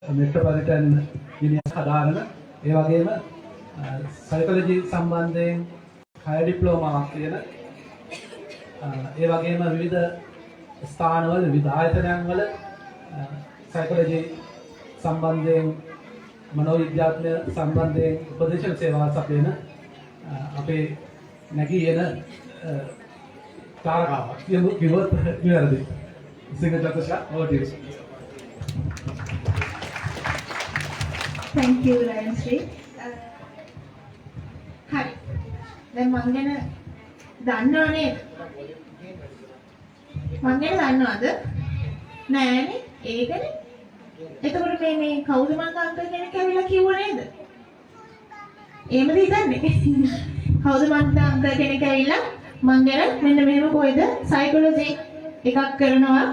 Metropolitan university හදාගෙන ඒ වගේම psychology සම්බන්ධයෙන් හයර් ඩිප්ලෝමාවක් කියන ඒ වගේම විවිධ ස්ථානවල විවිධ ආයතනයන් වල සයිකොලොජි සම්බන්ධයෙන් මනෝවිද්‍යාත්මක සම්බන්ධයෙන් උපදේශන සේවාවක් සපයන අපේ නැගී එන තාරකාවක් කිව්වොත් නිවැරදි. සිංහලට over to you. Thank you, Lionshree. හරි. දැන් මං ගැන දන්නව නේද? මං ගැන දන්නවද? නෑනේ. ඒකනේ. එතකොට මේ කවුද මං අංකල් කෙනෙක් ඇවිල්ලා කිව්ව නේද? එහෙමද හිතන්නේ? කවුද මං අංකල් කෙනෙක් ඇවිල්ලා මං ගැන මෙන්න මෙහෙම කොයිද සයිකොලොජි එකක් කරනවා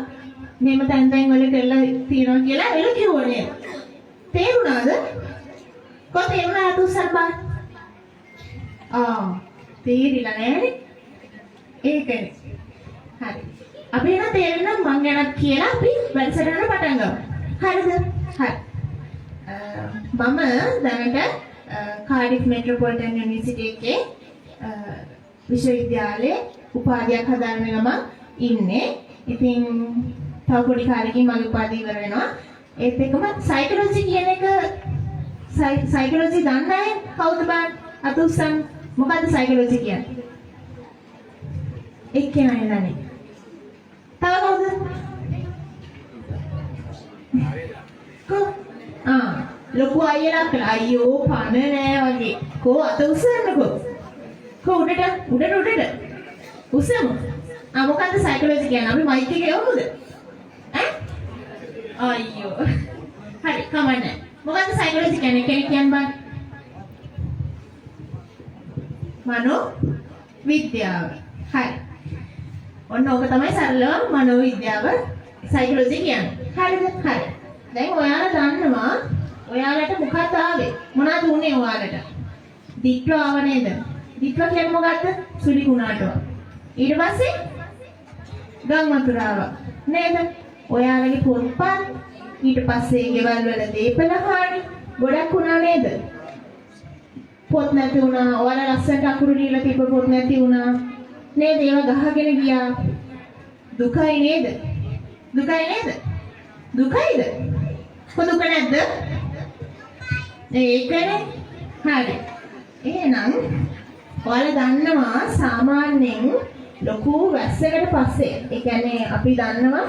මෙහෙම තැන් තැන් වල කරලා තියනවා කියලා එළ කිව්ව නේද? තේරුණාද? කොහොමද තේරුණා තුසන් බා? තේරිලා නෑනේ. ඒකනේ. හරි. අපි එන තේරෙන්න මං ගැනත් කියලා අපි වැඩසටහන පටන් ගමු. හරිද? හරි. මම දැනට කාඩිෆ් මෙට්‍රොපොලිටන් යුනිවර්සිටි එකේ විශ්වවිද්‍යාලයේ උපාධියක් හදාගෙන ගමන් ඉන්නේ. ඉතින් තව පොඩි කාලෙකින් මගේ උපාධිය ඉවර වෙනවා. ඒත් එක්කම සයිකොලොජි කියන එක සයිකොලොජි දන්නේ අය කවුද බං? අතුස්සන් මොකද්ද සයිකොලොජි කියන්නේ? එක්කෙනා නේදනේ. තව කවුද? ලොකු අයියලා කියලා අයියෝ පණ නෑ වගේ. කෝ අත උස්සන්නකෝ. කෝ උඩට උස්සමු. මොකද්ද සයිකොලොජි කියන්නේ? අපි මයික් එකේ යමුද? අයියෝ. හරි කමන්නේ. මොකද්ද සයිකොලොජි කියන්නේ? කෙනෙක් කියන්න බෑ. මනෝ විද්‍යාව. හරි. ඔන්න ඕක තමයි සරලව මනෝ විද්‍යාව සයිකොලොජි කියන්නේ. හරිද? හරි. දැන් ඔයාලා දන්නවා ඔයාලට මොකක්ද ආවේ? මොනවද උනේ ඔයාලට? දිට්ඨ ආව නේද? දිට්ඨ කියන්නේ මොකක්ද? සුලි කුණාටුව. ඊට පස්සේ ගම් වතුරාව නේද? ඔයාලගේ පොත්පත් ඊට පස්සේ ගෙවල් වල දීපල හානි ගොඩක් වුණා නේද? පොත් නැති වුණා. ඔයාලා ලස්සනට අකුරු ලියලා තිබ්බ පොත් නැති වුණා නේද? ඒවා ගහගෙන ගියා. දුකයි නේද? දුකයි නේද? දුකයිද? කොදුක නැද්ද? ඒකනේ. හරි. එහෙනම් ඔයාලා දන්නවා සාමාන්‍යයෙන් ලොකු වැස්සකට පස්සේ ඒ කියන්නේ අපි දන්නවා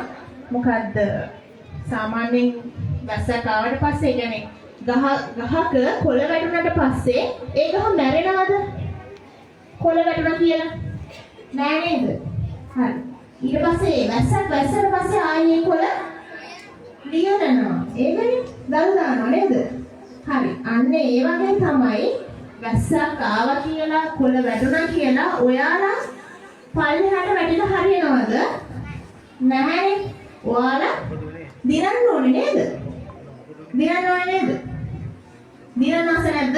මොකද්ද සාමාන්‍යයෙන් වැස්සක් ආවට පස්සේ ඒ කියන්නේ ගහක කොළ වැටුණාට පස්සේ ඒ ගහ මැරෙනවද? කොළ වැටුණා කියලා නෑ නේද? හරි. ඊට පස්සේ වැස්සට පස්සේ ආයේ කොළ ලියනවා. ඒකනේ දල් දානවා නේද? හරි. අන්න ඒ වගේ තමයි වැස්සක් ආවා කියලා කොළ වැටුණා කියලා ඔයාලා පල්ලෙහාට වැටිලා හරියනවද? නැහැනේ. ඔයාලා දිනන්න ඕනේ නේද? දිනන්න ඕනේ නේද? දිනන්න ආස නැද්ද?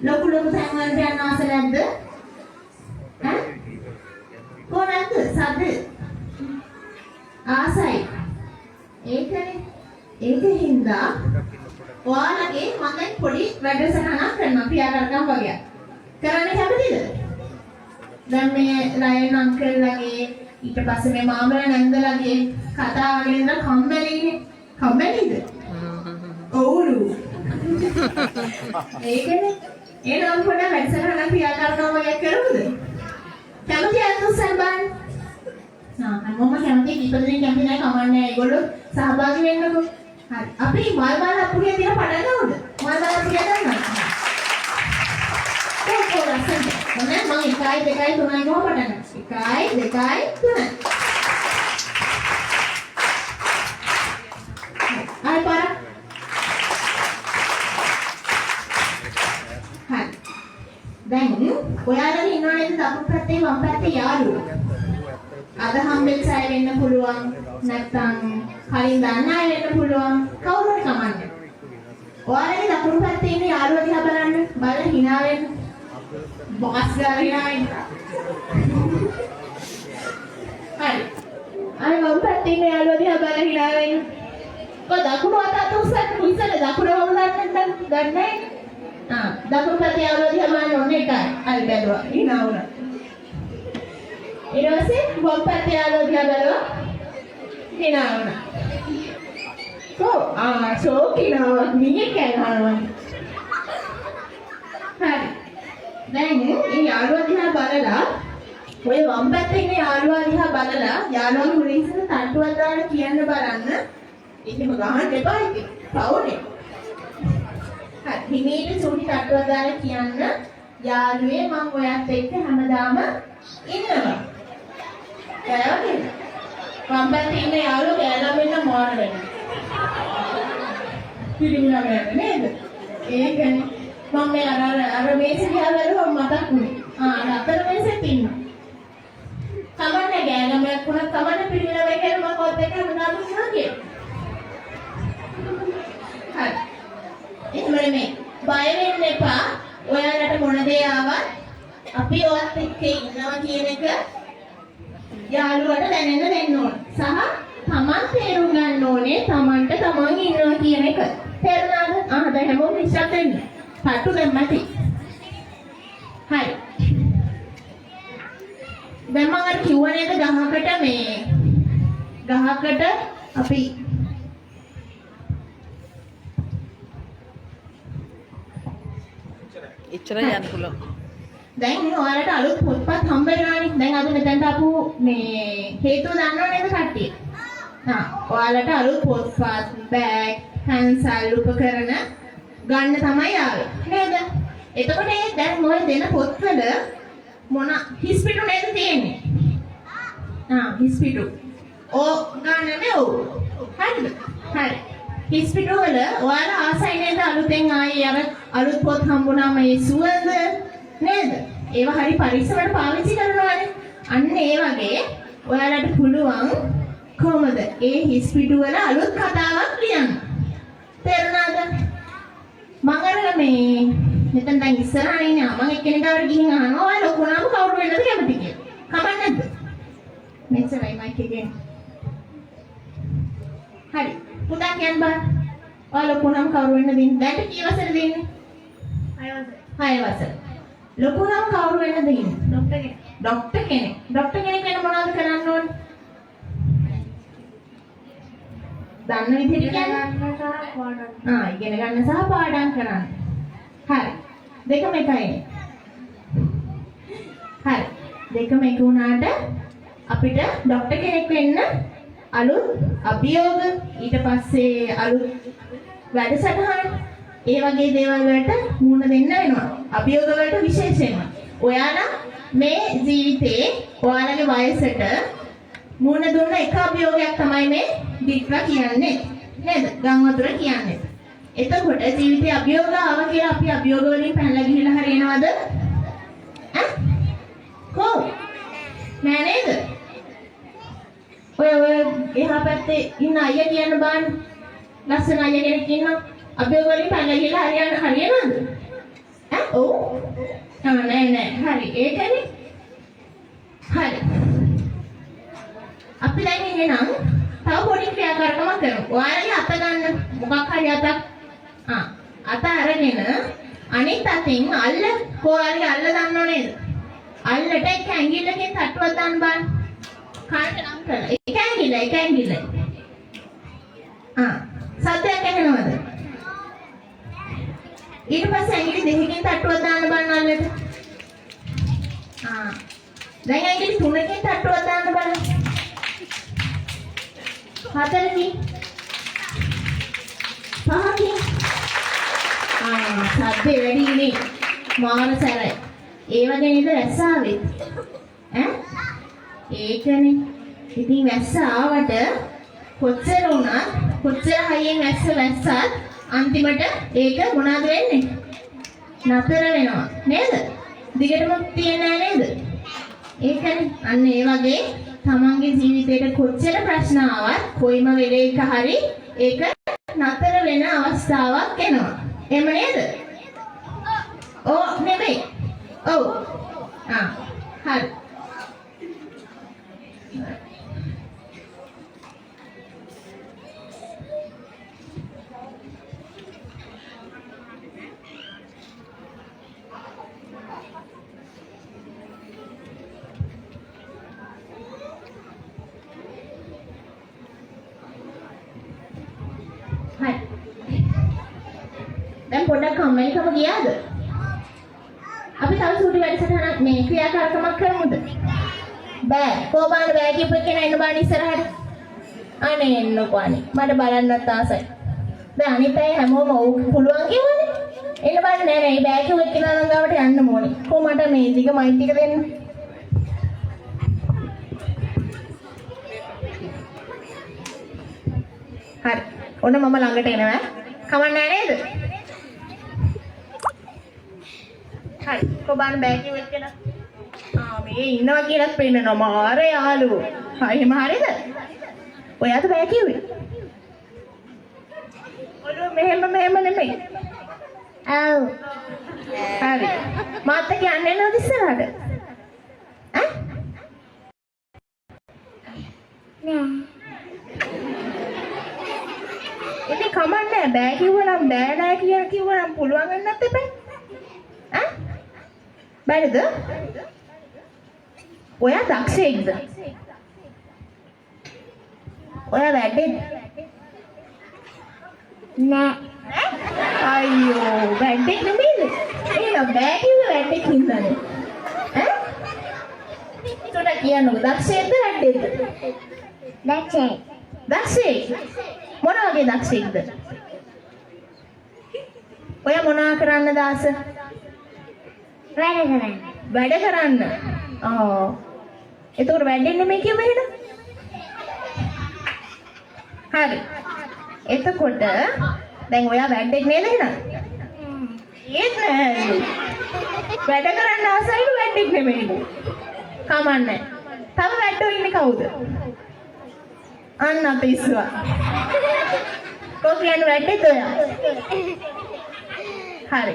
ලොකු තැන් වලට යන්න ආස නැද්ද? ඈ? කොහොමද? සද්ද ආසයි. ඒකනේ. ඒකින්ද ඔයාලගේ මම පොඩි වැඩසටහනක් කරනවා ක්‍රියාකාරකම් වගේ. කරන්න කැමතිද? දැන් මේ ලයන් අංකල්ලාගේ ඊට පස්සේ මේ මාමල නැන්දලාගේ කතා වගේ ඉඳලා කම්මැලිනේ. කම්මැලිද? ඔව්ලු. ඒකනේ. එනම් පොඩ වැඩසටහනක් ක්‍රියාකාරකම් වගේ කරමුද? කැමති අතුස්සන් බං. හැමෝම කැමති ඉපදෙන්නේ කැමති නැහැ කමන්නේ. ඒගොල්ලෝ සහභාගී වෙන්නකෝ. හරි. අපි මල් බාල අපුරිය දින පටන් ගමුද? මල් බාල අපුරිය ගන්න. ලස්සන. මොනේ මම 1 2 3 ගම පටන් ගන්නවා. 1 2 3. ආයි පාර. හරි. දැන් ඔයාලා ඉන්නව නේද දකුණු පැත්තේ වම් පැත්තේ යාළුවෝ. අද හම්බෙච්ච අය වෙන්න පුළුවන්. නැත්නම් කලින් දන්න අය වෙන්න පුළුවන්. කවුරු හරි කමන්නේ. ඔයාලගේ දකුණු පැත්තේ ඉන්න යාළුවා දිහා බලන්න. බලලා hina වෙන්න. බොස් ගාරිනායි. හරි. අය වම් පැත්තේ ඉන්න යාළුවා දිහා බලලා hina වෙන්න. කො දකුණු අත උස්සන්න ඉස්සෙල්ල දකුණ වම ගන්නෑ. දකුණු පැත්තේ යාළුවා දිහා බලන්න ඕනේ එකයි. හරි බැලුවා. hina වුණා. ඊට පස්සේ වම් පැත්තේ යාළුවා දිහා බැලුවා. hina වුණා. ෂෝකිනාවක් මිනිහ කෑනවා. හරි. දැන් මේ යාළුවා දිහා බලලා ඔය වම් පැත්තේ ඉන්න යාළුවා දිහා බලලා යාළුවාගේ මුලින් ඉස්සර තට්ටුවක් දාලා කියන්න බලන්න. එහෙම ගහන්න එපා ඉතින්. පවුනේ. හරි. හිමීට සුටි තට්ටුවක් දාලා කියන්න යාළුවේ මම ඔයත් එක්ක හැමදාම ඉන්නවා. එයාගේ වම් පැත්තේ ඉන්න යාළුවා ගෑනම වෙන මොන වෙන්නේ? පිළිමිලා වෙන්නේ නේද? ඒකනේ මම මේ අර මේසෙ දිහා බැලුවම මතක් වුණේ. අතර මේසෙත් ඉන්නවා. කමන්නේ ගෑනමක් වුණත් කමන්නේ පිළිමිලා වෙයි කියලා මම ඔත් එක හඳුනා දුන්නා කියලා. හරි. එහෙම නෙමෙයි. බය වෙන්න එපා. ඔයාලට මොන දේ ආවත් අපි ඔයත් එක්ක ඉන්නවා කියන එක යාළුවට දැනෙන්න දෙන්න ඕන. සහ තමන් තේරුම් ගන්න ඕනේ තමන්ට තමන් ඉන්නවා කියන එක. තේරුණාද? දැන් හැමෝම ඉස්සත් වෙන්න. පටු දැම්මටි. හරි. දැන් මම අර කිව්ව නේද ගහකට අපි එච්චර යන්න පුළුවන්. දැන් ඔයාලට අලුත් පොත්පත් හම්බ වෙනවානේ. දැන් අද මෙතනට ආපු මේ හේතුව දන්නව නේද කට්ටිය? ඔයාලට අලුත් පොත්පත්, බෑග්, පැන්සල්, උපකරණ ගන්න තමයි ආවේ. නේද? එතකොට දැන් මොය දෙන පොත්වල මොන හිස්පිටු නේද තියෙන්නේ? හිස්පිටු. ගන්නනේ ඔව්. හරිද? හරි. හිස්පිටු වල ඔයාලා ආසයි නේද අලුතෙන් ආයේ අර අලුත් පොත් හම්බුනාම ඒ සුවඳ නේද? ඒවා හරි පරිස්සමට පාවිච්චි කරනවානේ. අන්න ඒ වගේ ඔයාලට පුළුවන් කොහොමද ඒ හිස්පිටු වල අලුත් කතාවක් ලියන්න. තේරුණාද? මම අර මෙතන දැන් ඉස්සරහා ඉන්නේ මම එක්කෙනෙක්ට ගිහින් අහනවා ඔය ලොකුනාම කවුරු වෙන්නද කැමති කියලා. කමක් නැද්ද? මෙච්චරයි මයික් එකෙන්. හරි. පුතා කියන්න බෑ. ඔය ලොකුනාම කවුරු වෙන්නද ඉන්නේ? දැන් කී වසරද ඉන්නේ? 6 වසර. ලොකුනාම කවුරු වෙන්නද ඉන්නේ? ડોක්ටර් කෙනෙක්. ડોක්ටර් කෙනෙක් වෙන මොනවද කරන්න ඕනේ? දන්න විදිහට කියන්න. ඉගෙන ගන්න සහ පාඩම් කරන්න. හරි. දෙකම එකයි. හරි. දෙකම එක වුණාට අපිට ડોක්ටර් කෙනෙක් වෙන්න අලුත් අභියෝග ඊට පස්සේ අලුත් වැඩසටහන් ඒ වගේ දේවල් වලට මුහුණ දෙන්න වෙනවා. අභියෝග වලට විශේෂයෙන්ම. ඔයාලා මේ ජීවිතේ ඔයාලගේ වයසට මුහුණ දුන්න එක අභියෝගයක් තමයි මේ දික්වා කියන්නේ. නේද? ගම් වතුර කියන්නේ. එතකොට ජීවිතේ අභියෝග ආව කියලා අපි අභියෝග වලින් පැනලා ගිහලා හරියනවද? කොහොම? නෑ නේද? ඔය එහා පැත්තේ ඉන්න අයියා කියන්න බෑන. ලස්සන අයියා කෙනෙක් ඉන්නවා. අභියෝග වලින් පැනලා ගිහලා හරියනවද? ඔව්. නෑ. හරි. ඒකනේ. හරි. අපි දැන් එහෙනම් තව පොඩි ක්‍රියාකාරකමක් කරමු. ඔයාලගේ අත ගන්න මොකක් හරි අතක් අත අරගෙන අනිත් අතින් ඔයාලගේ අල්ල දන්නව නේද? අල්ලට එක ඇඟිල්ලකින් තට්ටුවක් දාන්න බෑ. කාට නම් කරලා. එක ඇඟිල්ල. සද්දයක් ඇහෙනවද? ඊට පස්සේ ඇඟිලි දෙකකින් තට්ටුවක් දාන්න බලන්න අල්ලට. දැන් ඇඟිලි තුනකින් තට්ටුවක් දාන්න බලන්න. 4කින් 5කින් සද්දේ වැඩිනේ මාන සැරයි. ඒ වගේ නේද වැස්ස ආවේ? ඒකනේ. ඉතින් වැස්ස ආවට කොච්චර වුණත් කොච්චර හයියෙන් වැස්සත් අන්තිමට ඒක මොනවද වෙන්නේ? නතර වෙනවා නේද? දිගටම තියන්නේ නේද? ඒකනේ. අන්න ඒ වගේ තමන්ගේ ජීවිතේට කොච්චර ප්‍රශ්න ආවත් කොයිම වෙලේක හරි ඒක නතර වෙන අවස්ථාවක් එනවා. එහෙම නේද? නෙමෙයි. ඔව්. හරි. පොඩ්ඩක් කම්මැලිකම ගියාද? අපි තව සුටි වැඩසටහනක් මේ ක්‍රියාකාරකමක් කරමුද? බෑ. කොහොමද බෑ කියපු කෙනා එන්න බාන ඉස්සරහට. අනේ එන්නකෝ අනේ. මට බලන්නත් ආසයි. දැන් අනිත් අය හැමෝම ඔව් පුළුවන් කියවනේ. එන්න බාන නෑ නෑ බෑ කියපු කෙනා නම් ගාවට යන්න ඕනේ. කොහොමද මේ දිග මයික් එක දෙන්න? හරි. ඔන්න මම ළඟට එනවා. කමන්නේ නේද? හරි. කොබාන බෑ කියපු කෙනා. මේ ඉන්නවා කියලාත් පෙන්නනවා මාර යාළුවෝ. එහෙම හරියද? ඔයාට බෑ කිව්වේ. ඔළුව මෙහෙම නෙමෙයි. ආව්. හරි. මාත් එක්ක යන්නේ නැවද ඉස්සරහට? ඈ? නෑ. ඉතින් කමන්නේ බෑ කිව්වනම් බෑ නෑ කියලා කිව්වනම් පුළුවන් වෙන්නත් එපා. ඈ? බැරිද? ඔයා දක්ෂයෙක්ද? ඔයා වැඩේ නෑ. අයියෝ වැඩේ නෙමෙයිද? එහෙනම් බෑ කිව්වේ වැඩේ කින්දනේ. ඈ? උඩ කියන්නකො දක්ෂයෙක්ද වැඩේද? දක්ෂයෙක්. දක්ෂයෙක්? මොන වගේ දක්ෂයෙක්ද? ඔයා මොනවා කරන්නද ආස? වැඩ කරන්න. වැඩ කරන්න. එතකොට වැඩෙන්නේ නෙමෙයි කියුවේ එහෙනම්. හරි. එතකොට දැන් ඔයා වැඩෙක් නේද එහෙනම්? ඒත් නෑ. වැඩ කරන්න ආසයිලු වැඩෙක් නෙමෙයිලු. කමන්නේ. තව වැඩෝ ඉන්නේ කවුද? අන්න අපේ ඉස්සුවා. කොහොමද වැඩේද ඔයා? හරි.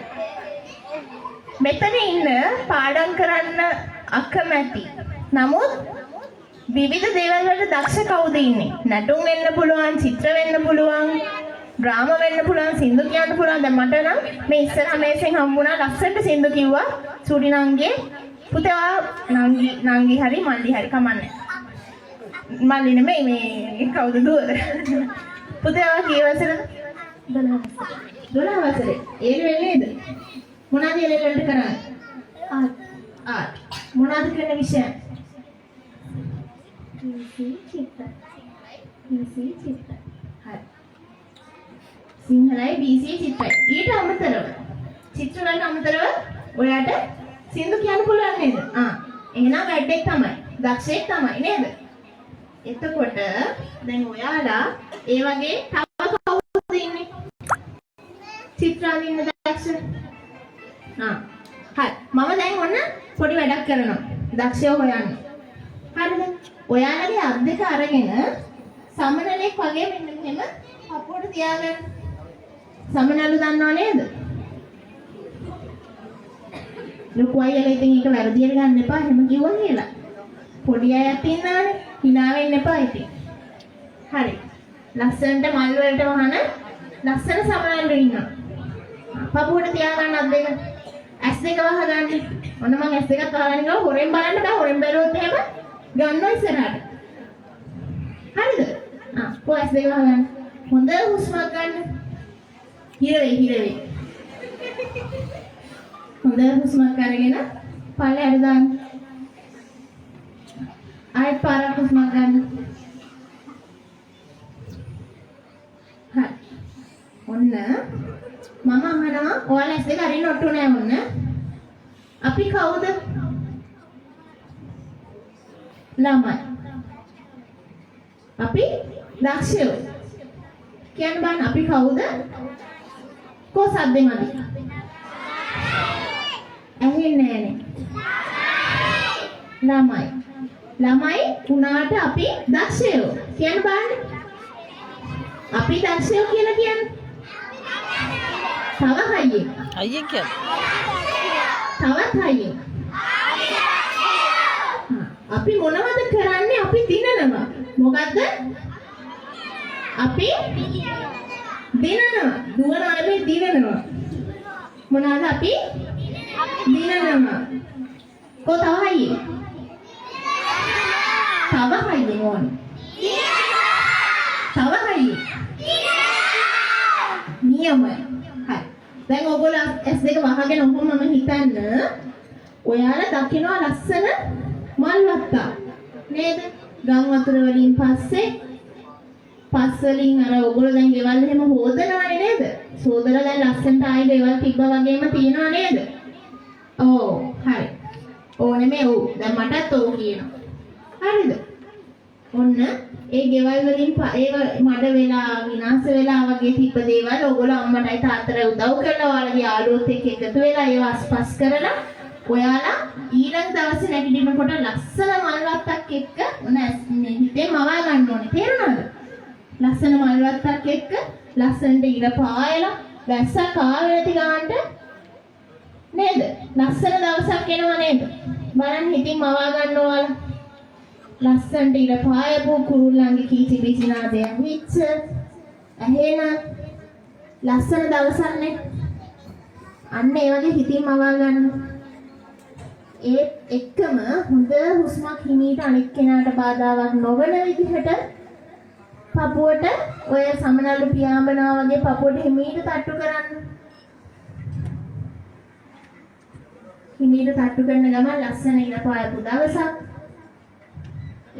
මෙතන ඉන්න පාඩම් කරන්න අකමැති. නමුත් විවිධ දේවල් වලට දක්ෂ කවුද ඉන්නේ? නටුම් වෙන්න පුළුවන්, චිත්‍ර වෙන්න පුළුවන්, ඩ්‍රාමා වෙන්න පුළුවන්, සින්දු කියන්න පුළුවන්. දැන් මට නම් මේ ඉස්සරහ මේසෙන් හම්බුණා ලස්සනට සින්දු කිව්වා. සුඩි නංගේ පුතා නංගි හරි මල්ලි හරි කමන්නේ. මල්ලි නෙමෙයි මේ කවුද දුවද? පුතා කී වසරද? 12 වසරේ. ඒ වෙන්නේද? මොනවද එලෙලන්ට කරන්නේ? ආර්ට්. මොනවද කරන විෂය? චිත්‍ර. හරි. සිංහලයි BC චිත්‍රයි. ඊට අමතරව චිත්‍ර වලට අමතරව ඔයාට සින්දු කියන්න පුළුවන් නේද? එහෙනම් වැඩෙක් තමයි. දක්ෂයෙක් තමයි නේද? එතකොට දැන් ඔයාලා ඒ වගේ තව කවුද ඉන්නේ? චිත්‍ර අඳින්න දක්ෂ. හරි. මම දැන් ඔන්න පොඩි වැඩක් කරනවා. දක්ෂයෝ හොයන්න. හරිද? ඔයාලගේ අත් දෙක අරගෙන සමනලෙක් වගේ මෙන්න මෙහෙම පපුවට තියාගන්න. සමනලු දන්නව නේද? ලොකු අයලා ඉතින් ඒක වැරදියට ගන්න එපා එහෙම කිව්වා කියලා. පොඩි අයත් ඉන්නවනේ. hina වෙන්න එපා ඉතින්. හරි. ලස්සනට මල් වලට වහන ලස්සන සමනලු ඉන්නවා. පපුවට තියාගන්න අත් දෙක. ඇස් දෙක වහගන්න. ඔන්න මම ඇස් දෙකත් වහගෙන ගියා හොරෙන් බලන්න බෑ. හොරෙන් බැලුවොත් එහෙම ගන්නවා ඉස්සරහට. හරිද? කො ඇස් දෙක වහගන්න. හොඳ හුස්මක් ගන්න. හිර වෙයි. හොඳ හුස්මක් අරගෙන පල්ලෙහාට දාන්න. ආයෙත් පාරක් හුස්මක් ගන්න. හරි. ඔන්න මම අහනවා ඔයාලා ඇස් දෙක අරින්න ඔට්ටු නෑ ඔන්න. අපි කවුද? ළමයි. අපි දක්ෂයෝ. කියන්න බෑ අපි කවුද? කො සද්දෙමද? ඇහෙන්නේ නෑනේ. ළමයි උනාට අපි දක්ෂයෝ. කියන්න බෑනේ. අපි දක්ෂයෝ කියලා කියන්නේ. තව හයියෙන්. අයියෙන් කියන්නේ. තවත් හයියෙන්. අපි මොනවද කරන්නේ? අපි දිනනවා. මොකද්ද? අපි දිනනවා. දුවනවා නෙමෙයි දිනනවා. මොනවාද අපි? දිනනවා. කො තව හයියෙන්. තව හයියෙන් ඕනේ. තව හයියෙන්. නියමයි. හරි. දැන් ඔයගොල්ලෝ S2 වහගෙන ඔහොම මම හිතන්න ඔයාලා දකිනවා ලස්සන මල් වත්තා නේද? ගම් වතුර වලින් පස්සේ පස් වලින් අර ඔයගොල්ලෝ දැන් ගෙවල් එහෙම හොදනවානේ නේද? සෝදලා දැන් ලස්සනට ආයි ගෙවල් තිබ්බා වගේම තියෙනවා නේද? ඔව් හරි. ඕනේ මේ ඔව්. දැන් මටත් ඔව් කියනවා. හරිද? ඔන්න ඒ ගෙවල් වලින් ඒව මඩ වෙලා විනාශ වෙලා වගේ තිබ්බ දේවල් ඔයගොල්ලෝ අම්මටයි තාත්තට උදව් කරලා ඔයාලගේ යාළුවොත් එක්ක එකතු වෙලා ඒව අස්පස් කරලා ඔයාලා ඊළඟ දවසේ නැගිටිනකොට ලස්සන මල් වත්තක් එක්ක ඔන්න මේ හිතේ මවා ගන්න ඕනේ. තේරුණාද? ලස්සන මල් වත්තක් එක්ක ලස්සනට ඉර පායලා වැස්සක් ආවේ නැති ගානට නේද? ලස්සන දවසක් එනවා නේද? බලන්න හිතින් මවා ගන්න ඔයාලා. ලස්සනට ඉර පායපු කුරුල්ලන්ගේ කීචි බීචි නාදය ඇහිච්ච ඇහෙන ලස්සන දවසක් නේ. අන්න ඒ වගේ හිතින් මවා ගන්න. ඒ එක්කම හොඳ හුස්මක් හිමීට අනිත් කෙනාට බාධාවක් නොවන විදිහට පපුවට ඔය සමනල්ලු පියාඹනවා වගේ පපුවට හිමීට තට්ටු කරන්න. හිමීට තට්ටු කරන ගමන් ලස්සන ඉර පායපු දවසක්.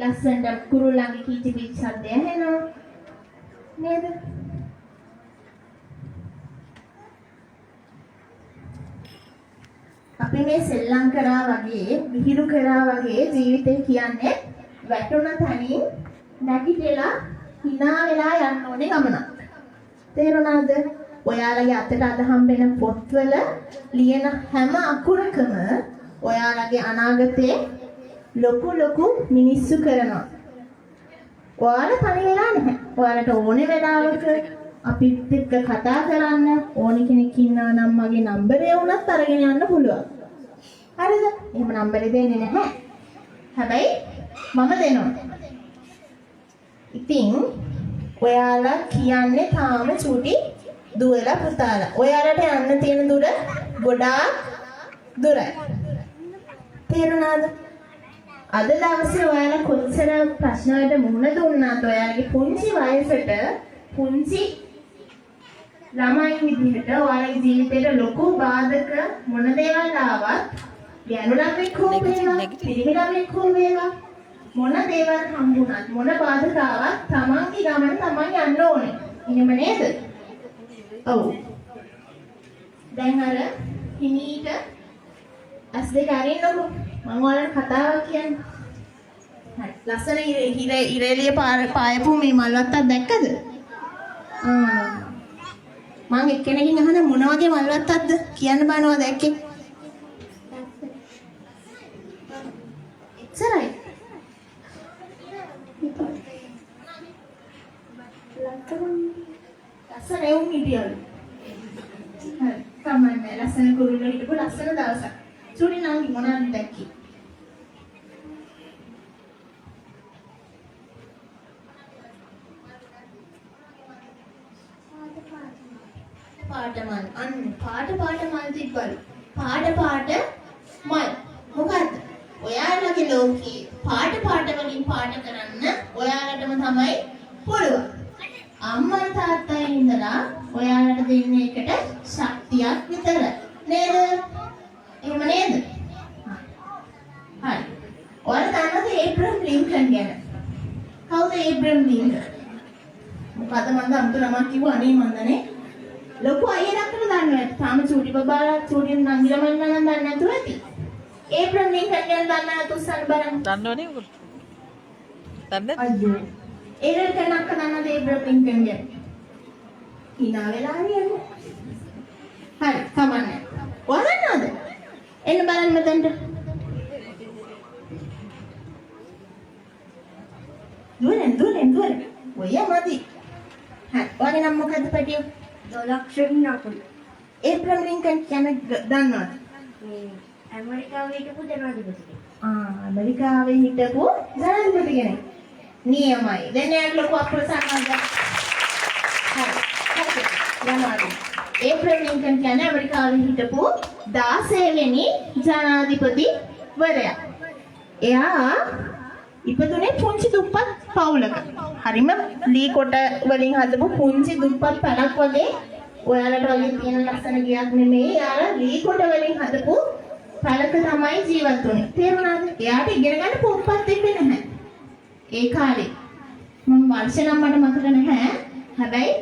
ලස්සනට කුරුල්ලන්ගේ කීචි බීචි ශබ්දය ඇහෙනවා නේද? අපි මේ සෙල්ලම් කරා වගේ විහිළු කරා වගේ ජීවිතේ කියන්නේ වැටුණ තනින් නැගිටලා hina වෙලා යන්න ඕනේ ගමනක්. තේරුණාද? ඔයාලගේ අතට අද හම්බෙන පොත්වල ලියන හැම අකුරකම ඔයාලගේ අනාගතේ ලොකු මිනිස්සු කරනවා. ඔයාලා තනි වෙලා නැහැ. ඔයාලට ඕනේ වෙලාවක අපිත් එක්ක කතා කරන්න ඕනේ කෙනෙක් ඉන්නවා නම් මගේ නම්බරය වුණත් අරගෙන යන්න පුළුවන්. හරිද? එහෙම නම්බරේ දෙන්නේ නැහැ. හැබැයි මම දෙනවා. ඉතින් ඔයාලා කියන්නේ තාම චූටි දුවලා පුතාලා. ඔයාලට යන්න තියෙන දුර ගොඩාක් දුරයි. තේරුණාද? අද දවසේ ඔයාලා කොච්චර ප්‍රශ්න වලට මුහුණ දුන්නාද ඔයාලගේ පුංචි වයසට පුංචි ළමයි විදිහට ඔයාලගේ ජීවිතේට ලොකු බාධක මොන දේවල් ආවත් ගැණු ළමෙක් හෝ වේවා පිරිමි ළමෙක් හෝ වේවා මොන දේවල් හම්බුණත් මොන බාධක ආවත් තමන්ගේ ගමන තමන් යන්න ඕනේ. එහෙම නේද? ඔව්. දැන් අර හිමීට S2 අරින්නකො මම ඔයාලට කතාවක් කියන්න. හරි. ලස්සන ඉරේලිය පායපු මේ මල් වත්තක් දැක්කද? මම එක්කෙනකින් අහන මොන වගේ මල් වත්තක්ද කියන්න බලනවා දැක්කේ. එච්චරයි. ලස්සන එවුන් හිටියලු. හරි. කමන්නේ ලස්සන කුරුල්ල හිටපු ලස්සන දවසක්. චූටි නංගි මොනවද දැක්කේ? පාට මල්. අන්න පාට මල් තිබ්බලු. පාට මල්. මොකද්ද? ඔයාලගේ ලෝකේ පාට වලින් පාට කරන්න ඔයාලටම තමයි පුළුවන්. අම්මා තාත්තා ඉඳලා ඔයාලට දෙන්නේ එකට ශක්තියක් විතර. නේද? එහෙම නේද? හරි. ඔයාලා දන්නවද ඒබ්‍රහම් ලින්කන් ගැන? කවුද ඒබ්‍රහම් ලින්කන්? මොකද මම අමුතු නමක් කිව්වා අනේ මන්දනේ. ලොකු අයියා දක්වන දන්නවද? තාම චූටි බබාලා චූටි නංගිලා මන්නා නම් දන්නේ නැතුව ඇති. ඒබ්‍රහම් ලින්කන් ගැන දන්නේ නැතු උස්සන්න බලන්න. දන්නවනේ උගල. දන්නේ? අයියෝ. ඒරල් කනක් දන්නවද ඒබ්‍රහම් ලින්කන් ගැන? hina වෙලා හරියන්නේ. හරි, කමන්නේ. ඔයාලා දන්නවද? එන්න බලන්න මෙතනට. දුවන. ඔය මදි. හරි. ඔයාගේ නම මොකද්ද පැටිය? දොලක්ෂණී නකුල. ඒබ්‍රහම් ලින්කන් කියන්නේ දන්නවද? මේ ඇමරිකාවේ හිටපු ජනාධිපති. ඇමරිකාවේ හිටපු ජනාධිපති කෙනෙක්. නියමයි. දැන් යාළුවෝ ලොකු අප්‍රසන්නයක්. හරි. යනවා. ඒබ්‍රහම් ලින්කන් කියන්නේ ඇමරිකාවේ හිටපු 16 වෙනි ජනාධිපතිවරයා. එයා ඉපදුනේ පුංචි දුප්පත් පවුලක. හරිම ලී කොට වලින් හදපු පුංචි දුප්පත් පැලක් වගේ ඔයාලට වගේ තියෙන ලස්සන ගියක් නෙමෙයි. යාලා ලී කොට වලින් හදපු පළක තමයි ජීවත් වුනේ. තේරුණාද? එයාට ඉගෙන ගන්න පොත්පත් තිබ්බේ නැහැ. ඒ කාලේ. මම වර්ෂ නම් මට මතක නැහැ. හැබැයි